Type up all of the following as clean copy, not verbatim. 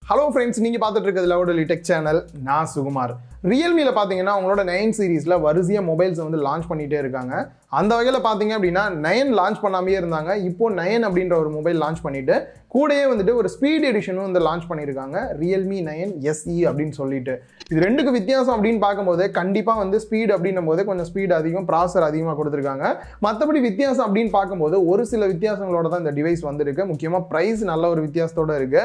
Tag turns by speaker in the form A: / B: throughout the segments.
A: Hello friends, நீங்க பார்த்துட்டு இருக்கிறது லவுடலி டெக் சேனல். நான் சுகுமார். Realme ல பாத்தீங்கன்னா அவங்களோட 9 சீரிஸ்ல வரிசையா மொபைல்ஸ் வந்து லான்ச் பண்ணிட்டே இருக்காங்க. அந்த வகையில பாத்தீங்க அப்படினா 9 லான்ச் பண்ணாமே இருந்தாங்க. இப்போ 9 அப்படிங்கற ஒரு மொபைல் லான்ச் பண்ணிட்டு கூடயே வந்துட்டு ஒரு ஸ்பீட் எடிஷனும் வந்து லான்ச் பண்ணிருக்காங்க. Realme 9 SE அப்படினு சொல்லிட்டு. இது ரெண்டுக்கு வித்தியாசம் அப்படினு பாக்கும்போது கண்டிப்பா வந்து ஸ்பீட் அப்படினும்போது கொஞ்சம் ஸ்பீட் அதிகம், ப்ராசஸர் அதிகமா கொடுத்திருக்காங்க. மத்தபடி வித்தியாசம் அப்படினு பாக்கும்போது ஒரு சில வித்தியாசங்களோட தான் இந்த டிவைஸ் வந்திருக்கு. முக்கியமா பிரைஸ் நல்ல ஒரு வித்தியாசத்தோட இருக்கு.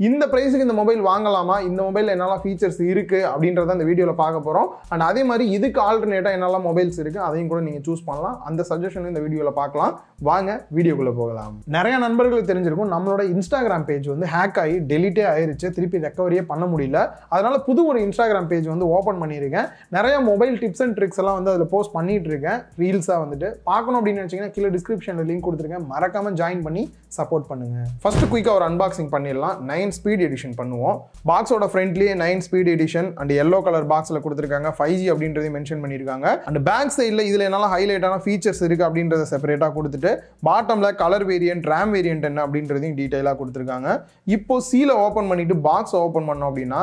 A: இந்த பிரைஸ்க்கு இந்த மொபைல் வாங்கலாமா, இந்த மொபைல்ல என்னெல்லாம் ஃபீச்சர்ஸ் இருக்கு அப்படின்றத இந்த வீடியோல பார்க்க போறோம். அண்ட் அதே மாதிரி இதுக்கு ஆல்டர்னேட்டா என்னெல்லாம் மொபைல்ஸ் இருக்கு அதையும் கூட நீங்க சூஸ் பண்ணலாம். அந்த சஜஷன் இந்த வீடியோல பார்க்கலாம். வாங்க வீடியோக்குள்ள போகலாம். நிறைய நண்பர்களுக்கு தெரிஞ்சிருக்கும் நம்மளோட இன்ஸ்டாகிராம் பேஜ் வந்து ஹேக் ஆகி டெலிட்டே ஆயிருச்சு, திருப்பி ரெக்கவரியே பண்ண முடியல. அதனால புது ஒரு இன்ஸ்டாகிராம் பேஜ் வந்து ஓபன் பண்ணியிருக்கேன். நிறைய மொபைல் டிப்ஸ் அண்ட் ட்ரிக்ஸ் எல்லாம் வந்து அதில் போஸ்ட் பண்ணிட்டு இருக்கேன். ரீல்ஸா வந்துட்டு பார்க்கணும் அப்படின்னு நினைச்சீங்கன்னா கீழே டிஸ்கிரிப்ஷன்ல லிங்க் கொடுத்துருக்கேன். மறக்காம ஜாயின் பண்ணி சப்போர்ட் பண்ணுங்க. ஃபர்ஸ்ட் குயிக்கா ஒரு அன்பாக்சிங் பண்ணிடலாம். 9 ஸ்பீட் எடிஷன் பண்ணுவோம். பாக்ஸோட ஃப்ரண்ட்லயே 9 speed edition and yellow colour பாக்ஸ்ல கொடுத்திருக்காங்க. 5G அப்படின்றதை மென்ஷன் பண்ணிருக்காங்க. அண்ட் பேக் சைடுல இதுல என்னெல்லாம் ஹைலைட்டான ஃபீச்சர்ஸ் இருக்கு அப்படின்றத செப்பரேட்டா கொடுத்துட்டு பாட்டம்ல கலர் வேரியன்ட், ரேம் வேரியன்ட் என்ன அப்படின்றதையும் டீடைலா கொடுத்திருக்காங்க. இப்போ சீலை ஓபன் பண்ணிட்டு பாக்ஸ் ஓபன் பண்ணோம் அப்படின்னா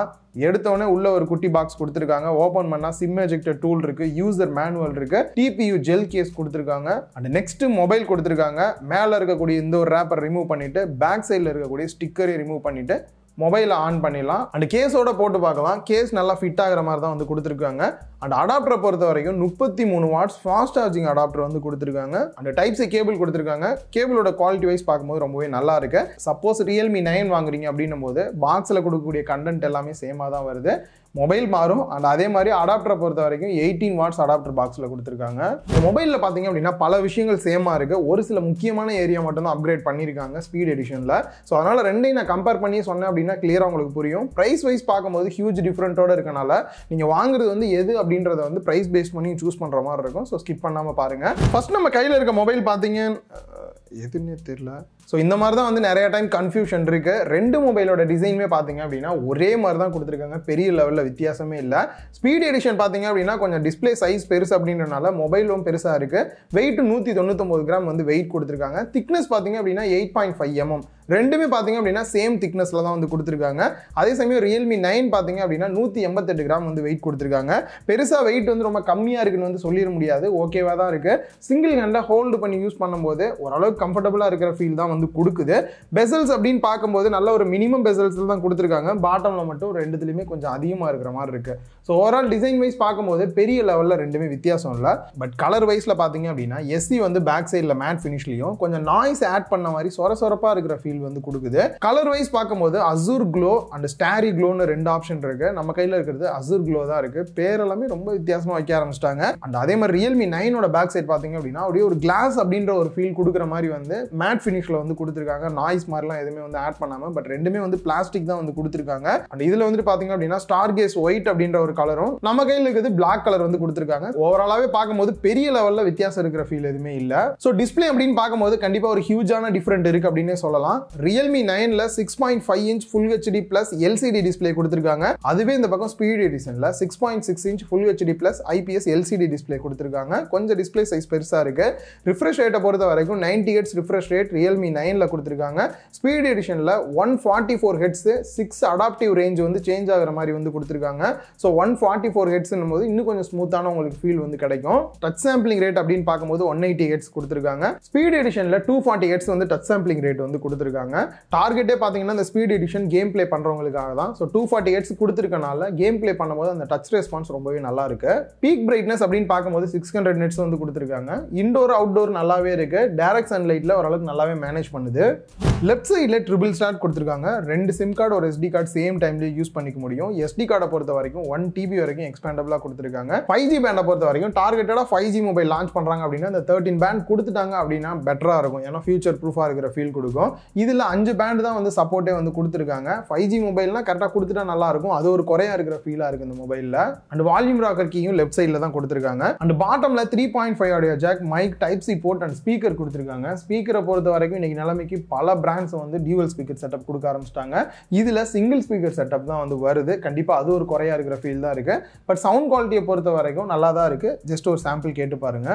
A: எடுத்தவொடனே உள்ள ஒரு குட்டி பாக்ஸ் கொடுத்திருக்காங்க. ஓபன் பண்ணா சிம் எஜெக்டர் டூல் இருக்கு, யூசர் மேனுவல் இருக்கு, TPU ஜெல் கேஸ் கொடுத்திருக்காங்க. அண்ட் நெக்ஸ்ட் மொபைல் கொடுத்திருக்காங்க. மேல இருக்கக்கூடிய இந்த ஒரு ரேப்பர் ரிமூவ் பண்ணிட்டு பேக் சைடுல இருக்கக்கூடிய ஸ்டிக்கரை ரிமூவ் பண்ணிட்டு மொபைல ஆன் பண்ணிடலாம். அண்ட் கேஸோட போட்டு பார்க்கலாம். கேஸ் நல்லா ஃபிட் ஆகிற மாதிரி தான் வந்து கொடுத்துருக்காங்க. அண்ட் அடாப்டரை பொறுத்த வரைக்கும் 33 வாட்ஸ் ஃபாஸ்ட் சார்ஜிங் அடாப்டர் வந்து கொடுத்துருக்காங்க. அண்ட் டைப் சி கேபிள் கொடுத்துருக்காங்க. கேபிளோட குவாலிட்டி வைஸ் பார்க்கும்போது ரொம்பவே நல்லா இருக்கு. சப்போஸ் Realme 9 வாங்குறீங்க அப்படின்னும் போது பாக்ஸில் கொடுக்கக்கூடிய கண்டென்ட் எல்லாமே சேமாக தான் வருது. மொபைல் மாறும். அண்ட் அதே மாதிரி அடாப்டரை பொறுத்த வரைக்கும் 18 வாட்ஸ் அடாப்டர் பாக்ஸில் கொடுத்துருக்காங்க. இந்த மொபைலில் பார்த்தீங்க அப்படின்னா பல விஷயங்கள் சேமாக இருக்கு. ஒரு சில முக்கியமான ஏரியா மட்டும் தான் அப்கிரேட் பண்ணியிருக்காங்க ஸ்பீட் எடிஷனில். ஸோ அதனால ரெண்டையும் நான் கம்பேர் பண்ணி சொன்னேன் அப்படின்னா கிளியராக உங்களுக்கு புரியும். ப்ரைஸ் வைஸ் பார்க்கும்போது ஹியூஜ் டிஃப்ரெண்ட்டோட இருக்கனால நீங்கள் வாங்குறது வந்து எது அப்படின்றத வந்து ப்ரைஸ் பேஸ் பண்ணி சூஸ் பண்ணுற மாதிரி இருக்கும். ஸோ ஸ்கிப் பண்ணாமல் பாருங்க. ஃபர்ஸ்ட் நம்ம கையில் இருக்க மொபைல் பார்த்தீங்க எதுன்னே தெரியல. ஸோ இந்த மாதிரி தான் வந்து நிறைய டைம் கன்ஃபியூஷன் இருக்கு. ரெண்டு மொபைலோட டிசைனுமே பார்த்தீங்க அப்படின்னா ஒரே மாதிரி தான் கொடுத்துருக்காங்க. பெரிய லெவலில் வித்தியாசமே இல்லை. ஸ்பீட் எடிஷன் பார்த்தீங்க அப்படின்னா கொஞ்சம் டிஸ்பிளே சைஸ் பெருசு அப்படின்றனால மொபைலும் பெருசாக இருக்கு. வெயிட் 199 கிராம் வந்து வெயிட் கொடுத்துருக்காங்க. திக்னஸ் பார்த்தீங்க அப்படின்னா 8.5 mm. ரெண்டுமே பார்த்தீங்க அப்படின்னா சேம் திக்னஸ்ல தான் வந்து கொடுத்துருக்காங்க. அதே சமயம் Realme 9 பார்த்தீங்க அப்படின்னா 188 கிராம் வந்து வெயிட் கொடுத்துருக்காங்க. பெருசா வெயிட் வந்து ரொம்ப கம்மியா இருக்குன்னு வந்து சொல்லிட முடியாது. ஓகேவா தான் இருக்கு. சிங்கிள் ஹேண்ட்ல ஹோல்டு பண்ணி யூஸ் பண்ணும்போது ஓரளவுக்கு கம்ஃபர்டபுளா இருக்கிற ஃபீல் தான் வந்து கொடுக்குது. பெசல்ஸ் அப்படின்னு பார்க்கும்போது நல்ல ஒரு மினிமம் பெசல்ஸ் தான் கொடுத்துருக்காங்க. பாட்டம்ல மட்டும் ரெண்டுத்துலயுமே கொஞ்சம் அதிகமா இருக்கிற மாதிரி இருக்கு. ஸோ ஓவரால் டிசைன் வைஸ் பார்க்கும்போது பெரிய லெவலில் ரெண்டுமே வித்தியாசம் இல்லை. பட் கலர் வைஸ்ல பார்த்தீங்க அப்படின்னா SE வந்து பேக் சைடில் மேட் ஃபினிஷ்லையும் கொஞ்சம் நாய்ஸ் ஆட் பண்ண மாதிரி சொரசொரப்பா இருக்கிற ஃபீல் வந்து கொடுக்குது. கலர் வைஸ் பார்க்கும்போது அசூர் க்ளோ அண்ட் ஸ்டாரி க்ளோன்னு ரெண்டு ஆப்ஷன் இருக்கு. நம்ம கையில இருக்கிறது அசூர் க்ளோ தான் இருக்கு. பேர் எல்லாமே ரொம்ப வித்தியாசமா வைக்க ஆரம்பிச்சிட்டாங்க. அண்ட் அதே மாதிரி Realme 9 பேக் சைட் பார்த்தீங்க அப்படின்னா அப்படியே ஒரு கிளாஸ் அப்படின்ற ஒரு ஃபீல் கொடுக்குற மாதிரி வந்து மேட் ஃபினிஷ்ல வந்து கொடுத்துருக்காங்க. நாய்ஸ் மாதிரிலாம் எதுவுமே வந்து ஆட் பண்ணாம பட் ரெண்டுமே வந்து பிளாஸ்டிக் தான் வந்து கொடுத்துருக்காங்க. அண்ட் இதுல வந்து பாத்தீங்க அப்படின்னா ஸ்டார் கேஸ் ஒயிட் அப்படின்ற ஒரு கலரும் நம்ம கையில இருக்கிறது பிளாக் கலர் வந்து கொடுத்துருக்காங்க. ஓவராலாவே பார்க்கும்போது பெரிய லெவல்ல வித்தியாசம் இருக்கிற ஃபீல் எதுவுமே இல்ல. சோ டிஸ்பிளே அப்படின்னு பார்க்கும்போது கண்டிப்பா ஒரு ஹியூஜான டிஃபரெண்ட் இருக்கு அப்படின்னே சொல்லலாம். Realme 9ல 6.5 inch Full HD Plus LCD display கொடுத்திருக்காங்க. அதுவே இந்த பக்கம் ஸ்பீட் எடிஷன்ல 6.6 inch Full HD Plus IPS LCD display கொடுத்திருக்காங்க. கொஞ்சம் டிஸ்பிளே சைஸ் பெருசா இருக்கு. ரிஃப்ரெஷ் ரேட்டை பொறுத்த வரைக்கும் 90 Hz ரிஃப்ரெஷ் ரேட் Realme 9ல கொடுத்திருக்காங்க. ஸ்பீட் எடிஷன்ல 144 Hz 6 அடாப்டிவ் ரேஞ்ச் வந்து சேஞ்ச் ஆகுற மாதிரி வந்து கொடுத்திருக்காங்க. சோ 144 Hz போது இன்னும் கொஞ்சம் ஸ்மூத்தான உங்களுக்கு ஃபீல் வந்து கிடைக்கும். டச் சாம்பிளிங் ரேட் அப்படின்னு பார்க்கும்போது 180 Hz கொடுத்திருக்காங்க. ஸ்பீட் எடிஷன்ல 240 Hz வந்து டச் சாம்பிளிங் ரேட் வந்து கொடுத்திருக்காங்க. டார்கெட்டே பாத்தீங்கன்னா இந்த ஸ்பீட் எடிஷன் கேம் பிளே பண்றவங்களுக்காக தான். சோ 240 Hz கொடுத்திருக்கனால கேம் பிளே பண்ணும்போது அந்த டச் ரெஸ்பான்ஸ் ரொம்பவே நல்லா இருக்கு. பீக் பிரைட்னஸ் அப்படின்னு பார்க்கும்போது 600 nits வந்து கொடுத்திருக்காங்க. இன்டோர் அவுட்டோர் நல்லாவே இருக்கு. டைரக்ட் சன்லைட்ல ஓரளவுக்கு நல்லாவே மேனேஜ் பண்ணுது. லெஃப்ட் சைடுல ட்ரிபிள் ஸ்லாட் கொடுத்திருக்காங்க. ரெண்டு சிம் கார்டு ஒரு SD கார்டு சேம் டைம்ல யூஸ் பண்ணிக்க முடியும். SD கார்டை பொறுத்த வரைக்கும் 1 TB வரைக்கும் எக்ஸ்பேண்டபிளா கொடுத்திருக்காங்க. 5G பேண்டை பொறுத்த வரைக்கும் டார்கெட்டடா 5G மொபைல் லான்ச் பண்றாங்க அப்படின்னா இந்த 13 பேண்ட் கொடுத்துட்டாங்க அப்படின்னா பெட்டரா இருக்கும். ஏன்னா ஃபியூச்சர் ப்ரூஃபா இருக்கிற ஃபீல் கொடுக்கும். இதுல 5 பேண்ட் தான் வந்து சப்போர்ட்டே வந்து கொடுத்திருக்காங்க. 5G மொபைல்னா கரெக்டா கொடுத்துட்டா நல்லா இருக்கும். அது ஒரு குறையா இருக்கிற ஃபீலா இருக்கு இந்த மொபைல்ல. அண்ட் வால்யூம் ராக்கர் கீயும் லெஃப்ட் சைடுல தான் கொடுத்திருக்காங்க. அண்ட் பாட்டம்ல 3.5 audio jack, mic, type C port and speaker கொடுத்திருக்காங்க. ஸ்பீக்கரை பொறுத்த வரைக்கும் இன்னைக்கு நிலைமைக்கு பல பிராண்ட்ஸ் வந்து டியூவல் ஸ்பீக்கர் செட்டப் கொடுக்க ஆரம்பிச்சிட்டாங்க. இதுல சிங்கிள் ஸ்பீக்கர் செட்டப் தான் வந்து வருது. கண்டிப்பா அது ஒரு குறையா இருக்கிற ஃபீல் தான் இருக்கு. பட் சவுண்ட் குவாலிட்டியை பொறுத்த வரைக்கும் நல்லா தான் இருக்கு. ஜஸ்ட் ஒரு சாம்பிள் கேட்டு பாருங்க.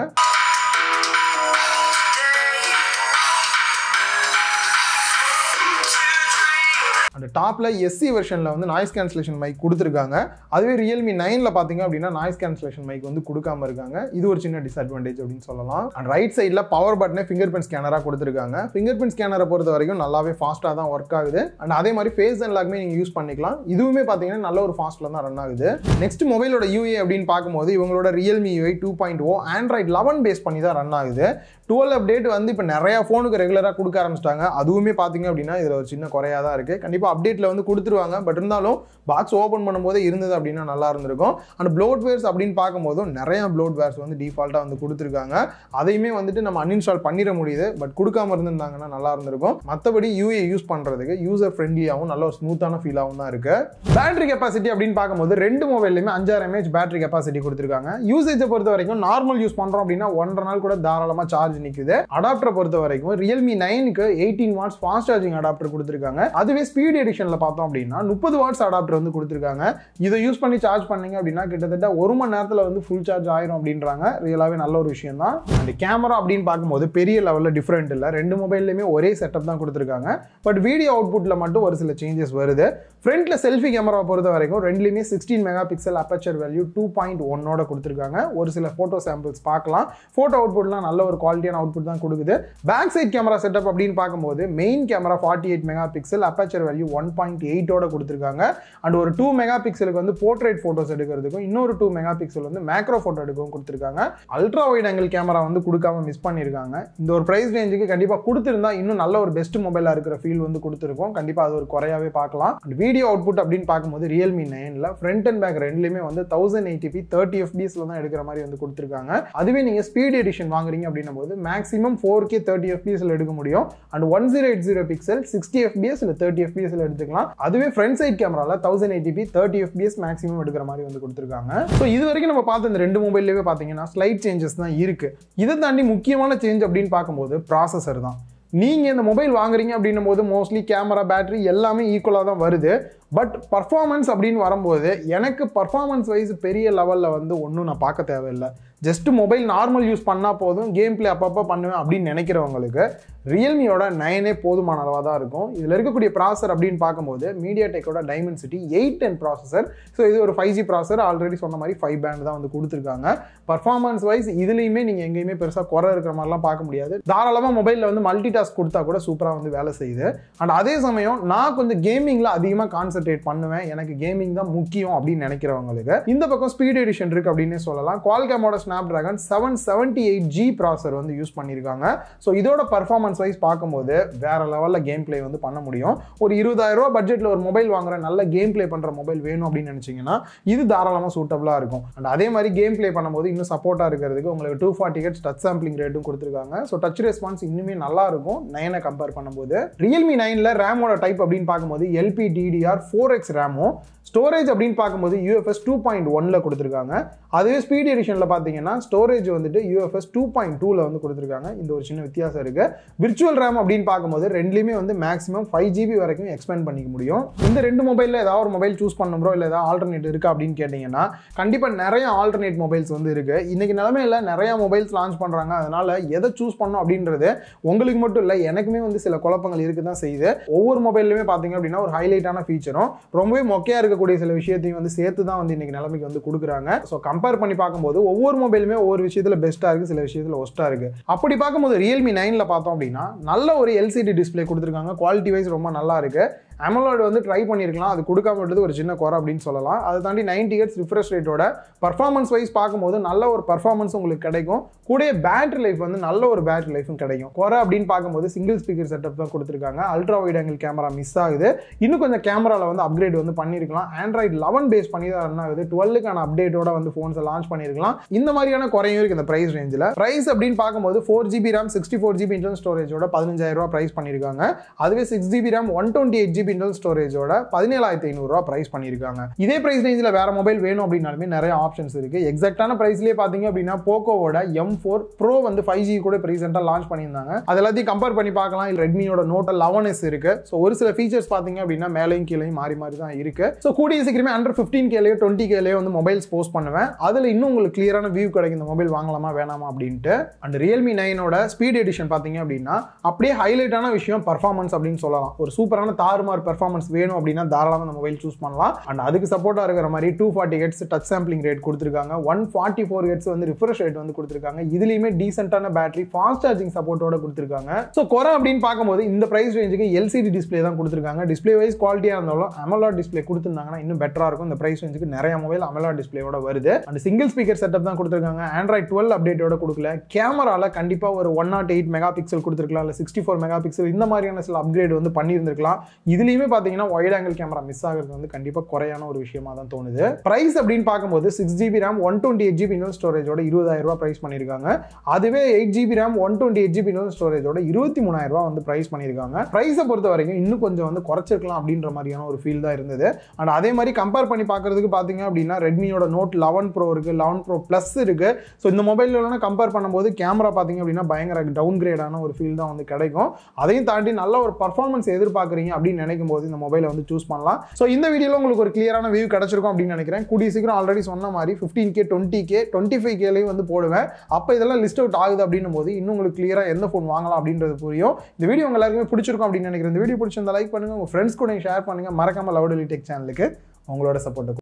A: அந்த டாப்ல SC வெர்ஷன்ல வந்து நாய்ஸ் கேன்சலேஷன் மைக் கொடுத்துருக்காங்க. அதுவே Realme 9ல பாத்தீங்க அப்படின்னா நாய்ஸ் கேன்சலேஷன் மைக் வந்து கொடுக்காம இருக்காங்க. இது ஒரு சின்ன டிஸ்அட்வான்டேஜ் அப்படின்னு சொல்லலாம். அண்ட் ரைட் சைட்ல பவர் பட்டனை ஃபிங்கர் பிரிண்ட் ஸ்கேனரா கொடுத்துருக்காங்க. ஃபிங்கர் பிரிண்ட் ஸ்கேனரை பொறுத்த வரைக்கும் நல்லாவே ஃபாஸ்டா தான் ஒர்க் ஆகுது. அண்ட் அதே மாதிரி ஃபேஸ் அன்லாக்மே நீங்க யூஸ் பண்ணிக்கலாம். இதுவுமே பாத்தீங்கன்னா நல்ல ஒரு ஃபாஸ்ட்ல தான் ரன் ஆகுது. நெக்ஸ்ட் மொபைலோட UI அப்படின்னு பார்க்கும்போது இவங்களோட Realme UI 2.0 Android 11 பேஸ் பண்ணி தான் ரன் ஆகுது. 12 அப்டேட் வந்து இப்போ நிறைய ஃபோனுக்கு ரெகுலராக கொடுக்க ஆரம்பிச்சிட்டாங்க. அதுவுமே பார்த்தீங்க அப்படின்னா இதில் ஒரு சின்ன குறையாக தான் இருக்குது. கண்டிப்பாக அப்டேட்டில் வந்து கொடுத்துருவாங்க. பட் இருந்தாலும் பாக்ஸ் ஓப்பன் பண்ணும்போது இருந்தது அப்படின்னா நல்லா இருந்திருக்கும். அண்ட் ப்ளோட்வேர்ஸ் அப்படின்னு பார்க்கும்போதும் நிறைய ப்ளோட்வேர்ஸ் வந்து டிஃபால்ட்டாக வந்து கொடுத்துருக்காங்க. அதையுமே வந்துட்டு நம்ம அன்இன்ஸ்டால் பண்ணிட முடியுது. பட் கொடுக்காம இருந்திருந்தாங்கன்னா நல்லா இருந்திருக்கும். மற்றபடி UI யூஸ் பண்ணுறதுக்கு யூசர் ஃப்ரெண்ட்லியாகவும் நல்ல ஒரு ஸ்மூத்தான ஃபீலாகவும் தான் இருக்குது. பேட்டரி கெப்பாசிட்டி அப்படின்னு பார்க்கும்போது ரெண்டு மொபைல்லையுமே 5000 mAh பேட்டரி கெப்பாசிட்டி கொடுத்துருக்காங்க. யூசேஜை பொறுத்த வரைக்கும் நார்மல் யூஸ் பண்ணுறோம் அப்படின்னா 1.5 நாள் கூட தாராளமாக சார்ஜ் நிக்குது. அடாப்டர் பொறுத்த வரைக்கும் Realme 9க்கு 18 வாட்ஸ் ஃபாஸ்ட் சார்ஜிங் அடாப்டர் கொடுத்திருக்காங்க. அதுவே ஸ்பீட் எடிஷன்ல பார்த்தோம் அப்படின்னா 30 வாட்ஸ் அடாப்டர் வந்து கொடுத்திருக்காங்க. இதை யூஸ் பண்ணி சார்ஜ் பண்ணீங்க அப்படின்னா கிட்டத்தட்ட 1 மணி நேரத்துல வந்து ஃபுல் சார்ஜ் ஆயிரும் அப்படின்றாங்க. ரியலாவே நல்ல ஒரு விஷயம் தான். அந்த கேமரா அப்படின்னு பார்க்கும்போது பெரிய லெவல்ல டிஃபரெண்ட் இல்ல. ரெண்டு மொபைல்லையுமே ஒரே செட்டப் தான் கொடுத்திருக்காங்க. பட் வீடியோ அவுட்புட்ல மட்டும் ஒரு சில சேஞ்சஸ் வருது. ஃப்ரண்ட்ல செல்ஃபி கேமரா பொறுத்த வரைக்கும் ரெண்டுலயுமே 16 மெகா பிக்சல் அப்பேச்சர் வேல்யூ 2.1 கொடுத்திருக்காங்க. ஒரு சில போட்டோ சாம்பிள்ஸ் பார்க்கலாம். போட்டோ அவுட்புட்லாம் நல்ல ஒரு குவாலிட்டியான அவுட்புட் தான் கொடுக்குது. பேக் சைட் கேமரா செட்டப் அப்படின்னு பார்க்கும்போது main camera 48 mega pixel aperture value 1.8 கொடுத்திருக்காங்க. அண்ட் ஒரு 2 மெகா பிக்சலுக்கு வந்து போர்ட்ரேட் போட்டோஸ் எடுக்கிறதுக்கும் இன்னொரு 2 மெகா பிக்சல் வந்து மேக்ரோ போட்டோ எடுக்கவும் கொடுத்திருக்காங்க. அல்ட்ரா வைட் ஆங்கிள் கேமரா வந்து கொடுக்காம மிஸ் பண்ணியிருக்காங்க. இந்த ஒரு பிரைஸ் ரேஞ்சுக்கு கண்டிப்பா கொடுத்திருந்தா இன்னும் நல்ல ஒரு பெஸ்ட் மொபைலா இருக்கிற ஃபீல் வந்து கொடுத்திருக்கும். கண்டிப்பா அது ஒரு குறையாவே பார்க்கலாம். வீடியோ அவுட்புட் அப்படின்னு பார்க்கும்போது Realme 9ல ஃப்ரண்ட் அண்ட் பேக் ரெண்டுலயுமே வந்து 1080p 30 fps தான் எடுக்கிற மாதிரி வந்து கொடுத்திருக்காங்க. அதுவே நீங்க ஸ்பீட் எடிஷன் வாங்குறீங்க அப்படின்னும் போது மேக்ஸிமம் 4K 30 fps எடுக்க முடியும். அண்ட் 1080 பிக்சல் 60 fps இல்ல 30 fps எடுத்துக்கலாம். அதுவே ஃப்ரண்ட் சைட் கேமரால 1080p 30 fps மேக்ஸிமம் எடுக்கிற மாதிரி வந்து கொடுத்திருக்காங்க. சோ இது வரைக்கும் நம்ம பார்த்த இந்த ரெண்டு மொபைல்லயே பாத்தீங்கன்னா ஸ்லைட் சேஞ்சஸ் தான் இருக்கு. இதை தாண்டி முக்கியமான சேஞ்ச் அப்படின்னு பார்க்கும்போது ப்ராசஸர் தான். நீங்க இந்த மொபைல் வாங்குறீங்க அப்படின்னும் போது மோஸ்ட்லி கேமரா பேட்டரி எல்லாமே ஈக்குவலா தான் வருது. பட் பர்ஃபார்மன்ஸ் அப்படின்னு வரும்போது எனக்கு பர்ஃபார்மன்ஸ் வைஸ் பெரிய லெவலில் வந்து ஒன்றும் நான் பார்க்க தேவையில்லை. ஜஸ்ட் மொபைல் நார்மல் யூஸ் பண்ணால் போதும், கேம் பிளே அப்பப்போ பண்ணுவேன் அப்படின்னு நினைக்கிறவங்களுக்கு ரியல்மியோட 9 போதுமான அளவாக தான் இருக்கும். இதில் இருக்கக்கூடிய ப்ராசஸர் அப்படின்னு பார்க்கும்போது மீடியாடெக்கோட டைமென்சிட்டி 810 ப்ராசஸர். ஸோ இது ஒரு 5G ப்ராசஸர். ஆல்ரெடி சொன்ன மாதிரி 5 பேண்ட் தான் வந்து கொடுத்துருக்காங்க. பர்ஃபார்மன்ஸ் வைஸ் இதுலேயுமே நீங்கள் எங்கேயுமே பெருசாக குறை இருக்கிற மாதிரிலாம் பார்க்க முடியாது. தாராளமாக மொபைலில் வந்து மல்டி டாஸ்க் கொடுத்தா கூட சூப்பராக வந்து வேலை செய்யுது. அண்ட் அதே சமயம் நான் கொஞ்சம் கேமிங்கில் அதிகமாக கான்சென்ட்ரேட் பண்ணுவேன், எனக்கு கேமிங் தான் முக்கியம் அப்படின்னு நினைக்கிறவங்களுக்கு இந்த பக்கம் ஸ்பீட் எடிஷன் இருக்கு அப்படின்னே சொல்லலாம். குவால்காமோட Snapdragon 778G ப்ராசஸர் வந்து யூஸ் பண்ணியிருக்காங்க. ஸோ இதோட பர்ஃபார்மன்ஸ் வைஸ் பார்க்கும்போது வேற லெவலில் கேம் பிளே வந்து பண்ண முடியும். ஒரு 20,000 ரூபாய் பட்ஜெட்டில் ஒரு மொபைல் வாங்குற நல்ல கேம் பிளே பண்ணுற மொபைல் வேணும் அப்படின்னு நினச்சிங்கன்னா இது தாராளமாக சூட்டபிளாக இருக்கும். அண்ட் அதே மாதிரி கேம் பிளே பண்ணும்போது இன்னும் சப்போர்ட்டாக இருக்கிறதுக்கு உங்களுக்கு 240 Hz டச் சாம்பிளிங் ரேட்டும் கொடுத்துருக்காங்க. ஸோ டச் ரெஸ்பான்ஸ் இன்னுமே நல்லா இருக்கும் 9 கம்பேர் பண்ணும்போது. Realme 9ல ரேமோட டைப் அப்படின்னு பார்க்கும்போது LPDDR 4X ரேமும், ஸ்டோரேஜ் அப்படின்னு பார்க்கும்போது UFS 2.1ல கொடுத்துருக்காங்க. அதுவே ஸ்பீட் எடிஷன்ல பார்த்தீங்கன்னா ஸ்டோரேஜ் வந்துட்டு UFS 2.2ல வந்து கொடுத்துருக்காங்க. இந்த ஒரு சின்ன வித்தியாசம் இருக்கு. விர்ச்சுவல் ரேம் அப்படின்னு பார்க்கும்போது ரெண்டுலையுமே வந்து மேக்ஸிமம் 5GB வரைக்கும் எக்ஸ்பேண்ட் பண்ணிக்க முடியும். இந்த ரெண்டு மொபைலில் ஏதாவது ஒரு மொபைல் சூஸ் பண்ணுறோம் இல்லை ஏதாவது ஆல்டர்னேட் இருக்கா அப்படின்னு கேட்டிங்கன்னா கண்டிப்பாக நிறைய ஆல்டர்னேட் மொபைல்ஸ் வந்து இருக்கு. இன்னைக்கு நிலைமையில நிறைய மொபைல்ஸ் லான்ச் பண்ணுறாங்க. அதனால எதை சூஸ் பண்ணணும் அப்படின்றது உங்களுக்கு மட்டும் இல்லை எனக்குமே வந்து சில குழப்பங்கள் இருக்கு தான் செய்யுது. ஒவ்வொரு மொபைலுமே பார்த்தீங்க அப்படின்னா ஒரு ஹைலைட்டான ஃபீச்சரும் ரொம்பவே மொக்கையா இருக்கக்கூடிய சில விஷயத்தையும் வந்து சேர்த்து தான் வந்து இன்னைக்கு நிலைமைக்கு வந்து கொடுக்குறாங்க. ஸோ கம்பேர் பண்ணி பார்க்கும்போது ஒவ்வொரு மொபைலுமே ஒவ்வொரு விஷயத்துல பெஸ்ட்டாக இருக்கு, சில விஷயத்துல ஒஸ்ட்டாக இருக்கு. அப்படி பார்க்கும்போது Realme 9ல பார்த்தோம் அப்படின்னா நல்ல ஒரு LCD டிஸ்பிளே கொடுத்துருக்காங்க. குவாலிட்டி வைஸ் ரொம்ப நல்லா இருக்கு. AMOLED வந்து ட்ரை பண்ணியிருக்கலாம், அது கொடுக்காம விட்டது ஒரு சின்ன குறை அப்படின்னு சொல்லலாம். அதை தாண்டி 90 Hz ரிஃப்ரெஷ் ரேட்டோட பர்ஃபார்மன்ஸ் வைஸ் பார்க்கும்போது நல்ல ஒரு பர்ஃபார்மன்ஸ் உங்களுக்கு கிடைக்கும். கூட பேட்டரி லைஃப் வந்து நல்ல ஒரு பேட்டரி லைஃபும் கிடைக்கும். குறை அப்படின்னு பார்க்கும்போது சிங்கிள் ஸ்பீக்கர் செட்டப் தான் கொடுத்துருக்காங்க. Ultra wide angle camera miss ஆகுது. இன்னும் கொஞ்சம் கேமராவில் வந்து அப்கிரேட் வந்து பண்ணியிருக்கலாம். Android 11 பேஸ் பண்ணி தான் ரன் ஆகுது. 12க்கான அப்டேட்டோட வந்து ஃபோன்ஸை லான்ச் பண்ணியிருக்கலாம். இந்த மாதிரியான குறையும் இருக்கு இந்த பிரைஸ் ரேஞ்சில். பிரைஸ் அப்படின்னு பார்க்கும்போது 4GB RAM 64GB இன்டர்னல் ஸ்டோரேஜோட 15,000 ரூபாய் பிரைஸ் பண்ணியிருக்காங்க. அதுவே 6GB RAM 128GB இன்டர்னல் ஸ்டோரேஜோட 17,500 ரூபாய் பிரைஸ் பண்ணியிருக்காங்க. இதே பிரைஸ் ரேஞ்சில் வேற மொபைல் வேணும் அப்படின்னாலுமே நிறைய ஆப்ஷன்ஸ் இருக்கு. எக்ஸாக்டான பிரைஸ்லேயே பார்த்தீங்க அப்படின்னா போக்கோவோட M4 Pro வந்து 5G கூட ரீசெண்டாக லான்ச் பண்ணியிருந்தாங்க. அது எல்லாத்தையும் கம்பேர் பண்ணி பார்க்கலாம். இல்லை ரெட்மியோட Note 11s இருக்கு. ஸோ ஒரு சில ஃபீச்சர்ஸ் பார்த்தீங்க அப்படின்னா மேலையும் கீழையும் மாறி மாறி தான் இருக்கு. ஸோ கூடிய சீக்கிரமே அண்டர் 15Kலயோ 20Kலயோ வந்து மொபைல்ஸ் போஸ்ட் பண்ணுவேன். அதில் இன்னும் உங்களுக்கு கிளியரான வியூ கிடைக்கும் இந்த மொபைல் வாங்கலாமா வேணாமா அப்படின்ட்டு. அண்ட் Realme 9ஓட ஸ்பீட் எடிஷன் பார்த்தீங்க அப்படின்னா அப்படியே ஹைலைட்டான விஷயம் பர்ஃபார்மன்ஸ் அப்படின்னு சொல்லலாம். ஒரு சூப்பரான தாறுமாறு மாதிரி பெர்ஃபார்மன்ஸ் வேணும் அப்படின்னா தாராளமாக இந்த மொபைல் சூஸ் பண்ணலாம். அண்ட் அதுக்கு சப்போர்ட்டாக இருக்கிற மாதிரி 240 ஹெர்ட்ஸ் டச் சாம்பிளிங் ரேட் கொடுத்துருக்காங்க. 144 ஹெர்ட்ஸ் வந்து ரிஃப்ரெஷ் ரேட் வந்து கொடுத்துருக்காங்க. இதுலயுமே டீசென்டான பேட்டரி, ஃபாஸ்ட் சார்ஜிங் சப்போர்ட்டோட கொடுத்துருக்காங்க. ஸோ குறை அப்படின்னு பார்க்கும்போது இந்த பிரைஸ் ரேஞ்சுக்கு எல்சிடி டிஸ்பிளே தான் கொடுத்துருக்காங்க. டிஸ்பிளே வைஸ் குவாலிட்டியாக இருந்தாலும் AMOLED டிஸ்பிளே கொடுத்துருந்தாங்கன்னா இன்னும் பெட்டரா இருக்கும். இந்த பிரைஸ் ரேஞ்சுக்கு நிறைய மொபைல் AMOLED டிஸ்பிளேயோட வருது. அண்ட் சிங்கிள் ஸ்பீக்கர் செட்டப் தான் கொடுத்துருக்காங்க. Android 12 அப்டேட்டோட கொடுக்கல. கேமரால கண்டிப்பா ஒரு 108 மெகா பிக்சல் கொடுத்துருக்கலாம், இல்லை 64 மெகா பிக்சல், இந்த மாதிரியான சில அப்கிரேட் வந்து பண்ணியிருந்திருக்கலாம். இதுலயுமே பார்த்தீங்கன்னா வைட் ஆங்கிள் கேமரா மிஸ் ஆகிறது வந்து கண்டிப்பா குறையான ஒரு விஷயமா தான் தோணுது. பிரைஸ் அப்படின்னு பார்க்கும்போது 6GB RAM 128GB இன்டர்னல் ஸ்டோரேஜோட 20,000 ரூபாய் பிரைஸ் பண்ணியிருக்காங்க. அதுவே 8GB RAM 128GB இன்டர்னல் ஸ்டோரேஜோட 23,000 ரூபாய் வந்து பிரைஸ் பண்ணியிருக்காங்க. பிரைஸை பொறுத்த வரைக்கும் இன்னும் கொஞ்சம் வந்து குறைச்சிருக்கலாம் அப்படின்ற மாதிரியான ஒரு ஃபீல் தான் இருந்தது. அண்ட் அதே மாதிரி கம்பேர் பண்ணி பார்க்கறதுக்கு பார்த்தீங்க அப்படின்னா ரெட்மியோட நோட் 11 ப்ரோ இருக்கு, 11 ப்ரோ பிளஸ் இருக்கு. ஸோ இந்த மொபைல் கம்பேர் பண்ணும்போது கேமரா பார்த்தீங்க அப்படின்னா பயங்கர டவுன் கிரேடான ஒரு ஃபீல் தான் வந்து கிடைக்கும். அதையும் தாண்டி நல்ல ஒரு பர்ஃபார்மன்ஸ் எதிர்பார்க்குறீங்க அப்படின்னு நினைக்கும் போது இந்த மொபைலை வந்து சூஸ் பண்ணலாம். ஸோ இந்த வீடியோவில் உங்களுக்கு ஒரு கிளியரான வியூ கிடைச்சிருக்கும் அப்படின்னு நினைக்கிறேன். கூடிய சீக்கிரம் ஆல்ரெடி சொன்ன மாதிரி 15K 20K 25Kலையும் வந்து போடுவேன். அப்போ இதெல்லாம் லிஸ்ட் அவுட் ஆகுது அப்படின்னும் போது இன்னும் உங்களுக்கு கிளியராக எந்த ஃபோன் வாங்கலாம் அப்படின்றது புரியும். இந்த வீடியோ உங்க எல்லாருக்குமே பிடிச்சிருக்கும் அப்படின்னு நினைக்கிறேன். இந்த வீடியோ பிடிச்சிருந்தா லைக் பண்ணுங்க, உங்க ஃப்ரெண்ட்ஸ் கூட ஷேர் பண்ணுங்க. மறக்காம லவுட் டெக் சேனலுக்கு உங்களோட சப்போர்ட்